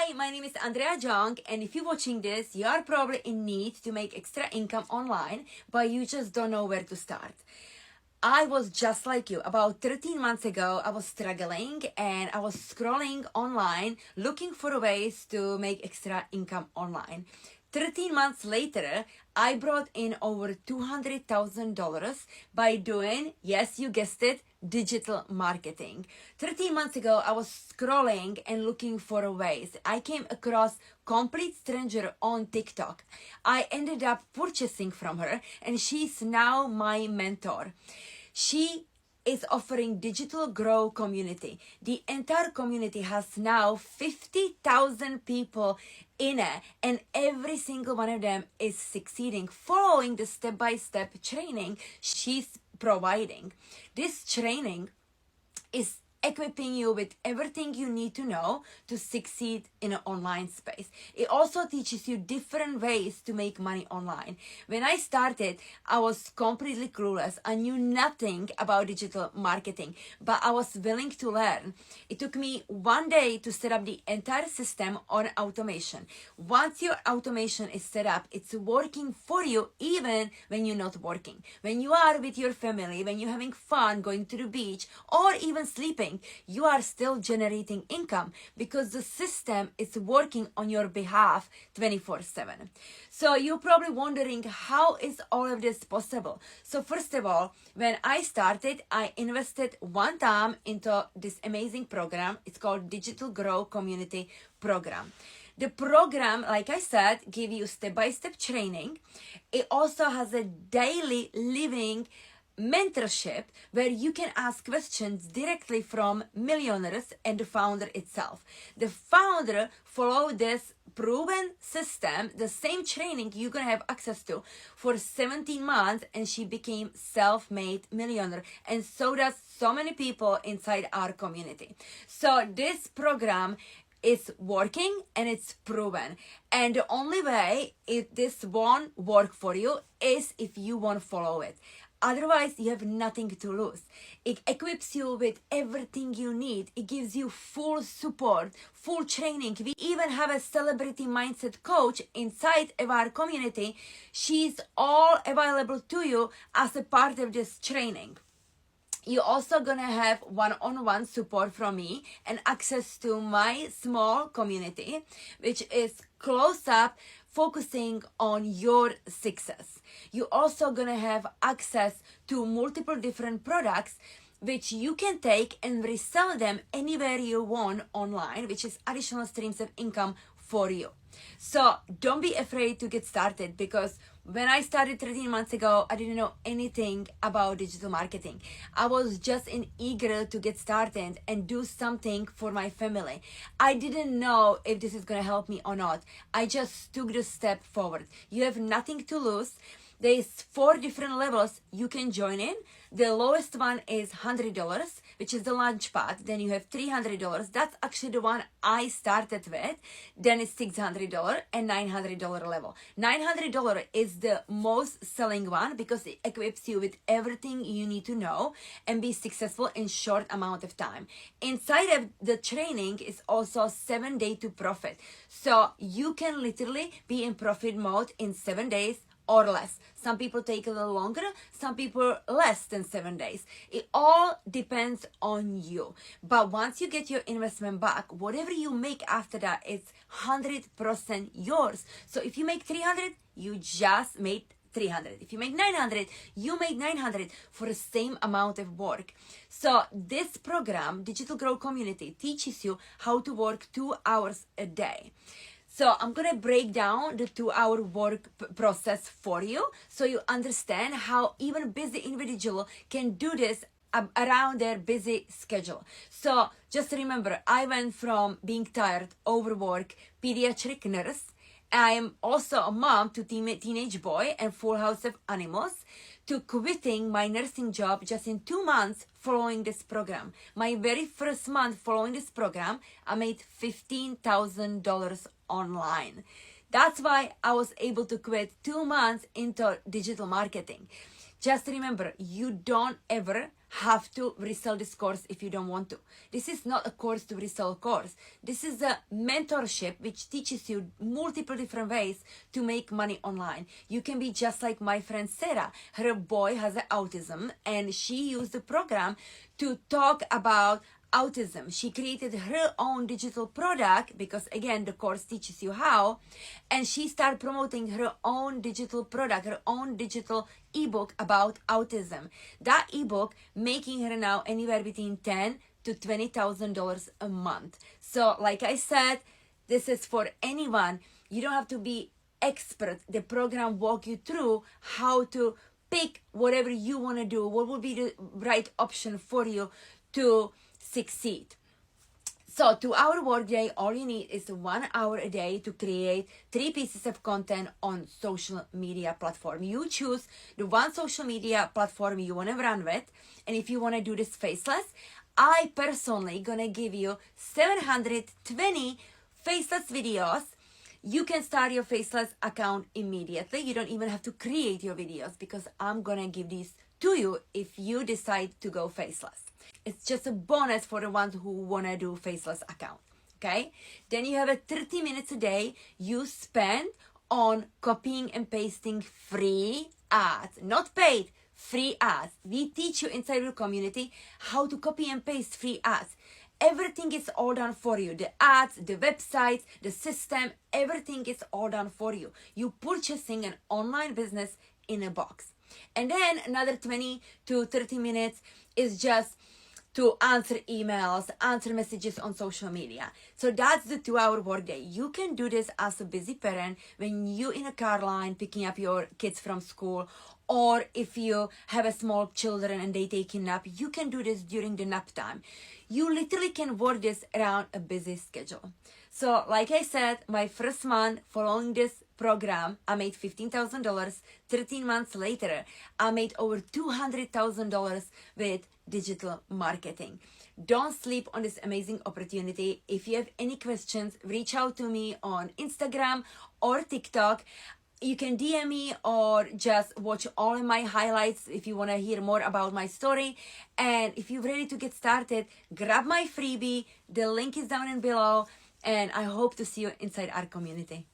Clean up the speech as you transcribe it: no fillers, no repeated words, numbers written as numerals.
Hi, my name is Andrea Jong, and if you're watching this, you are probably in need to make extra income online, but you just don't know where to start. I was just like you. About 13 months ago, I was struggling and I was scrolling online looking for ways to make extra income online. 13 months later, I brought in over $200,000 by doing, yes, you guessed it, digital marketing. 13 months ago, I was scrolling and looking for ways. I came across complete stranger on TikTok. I ended up purchasing from her and she's now my mentor. She is offering digital grow community. The entire community has now 50,000 people in it, and every single one of them is succeeding following the step-by-step training she's providing. This training is equipping you with everything you need to know to succeed in an online space. It also teaches you different ways to make money online. When I started, I was completely clueless. I knew nothing about digital marketing, but I was willing to learn. It took me one day to set up the entire system on automation. Once your automation is set up, it's working for you even when you're not working. When you are with your family, when you're having fun, going to the beach, or even sleeping, you are still generating income because the system is working on your behalf 24/7. So you're probably wondering, how is all of this possible? So first of all, when I started, I invested one time into this amazing program. It's called Digital Grow Community Program. The program, like I said, gives you step-by-step training. It also has a daily living mentorship where you can ask questions directly from millionaires and the founder itself. The founder followed this proven system, the same training you're gonna have access to for 17 months, and she became self-made millionaire, and so does so many people inside our community. So this program is working and it's proven, and the only way this won't work for you is if you won't follow it. Otherwise, you have nothing to lose. It equips you with everything you need. It gives you full support, full training. We even have a celebrity mindset coach inside of our community. She's all available to you as a part of this training. You're also gonna have one-on-one support from me and access to my small community, which is close up, focusing on your success. You're also gonna have access to multiple different products which you can take and resell them anywhere you want online, which is additional streams of income for you. So don't be afraid to get started, because when I started 13 months ago, I didn't know anything about digital marketing. I was just eager to get started and do something for my family. I didn't know if this is going to help me or not. I just took the step forward. You have nothing to lose. There's 4 different levels you can join in. The lowest one is $100, which is the launch pad. Then you have $300. That's actually the one I started with. Then it's $600 and $900 level. $900 is the most selling one because it equips you with everything you need to know and be successful in short amount of time. Inside of the training is also 7 days to profit. So you can literally be in profit mode in 7 days or less. Some people take a little longer, some people less than 7 days. It all depends on you. But once you get your investment back, whatever you make after that is 100% yours. So if you make 300, you just made 300. If you make 900, you made 900 for the same amount of work. So this program, Digital Grow Community, teaches you how to work 2 hours a day. So I'm going to break down the 2-hour work process for you so you understand how even busy individual can do this around their busy schedule. So just remember, I went from being tired, overworked, pediatric nurse. I am also a mom to teenage boy and full house of animals, to quitting my nursing job just in 2 months following this program. My very first month following this program, I made $15,000 online. That's why I was able to quit 2 months into digital marketing. Just remember, you don't ever have to resell this course if you don't want to. This is not a course to resell course. This is a mentorship which teaches you multiple different ways to make money online. You can be just like my friend Sarah. Her boy has autism and she used the program to talk about autism. She created her own digital product because again the course teaches you how, and she started promoting her own digital product, her own digital ebook about autism. That ebook making her now anywhere between $10,000 to $20,000 a month. So like I said, this is for anyone. You don't have to be expert. The program walk you through how to pick whatever you want to do, what would be the right option for you to succeed. So 2-hour workday, all you need is 1 hour a day to create 3 pieces of content on social media platform. You choose the one social media platform you want to run with, and if you want to do this faceless, I personally gonna give you 720 faceless videos. You can start your faceless account immediately. You don't even have to create your videos because I'm gonna give these to you if you decide to go faceless. It's just a bonus for the ones who want to do faceless account. Okay, then you have a 30 minutes a day you spend on copying and pasting free ads, not paid, free ads. We teach you inside your community how to copy and paste free ads. Everything is all done for you. The ads, the websites, the system, everything is all done for you. You purchasing an online business in a box. And then another 20 to 30 minutes is just to answer emails, answer messages on social media. So that's the 2-hour workday. You can do this as a busy parent when you're in a car line picking up your kids from school, or if you have a small children and they take a nap, you can do this during the nap time. You literally can work this around a busy schedule. So like I said, my first month following this program, I made $15,000. 13 months later, I made over $200,000 with digital marketing. Don't sleep on this amazing opportunity. If you have any questions, reach out to me on Instagram or TikTok. You can DM me or just watch all of my highlights if you want to hear more about my story. And if you're ready to get started, grab my freebie. The link is down in below. And I hope to see you inside our community.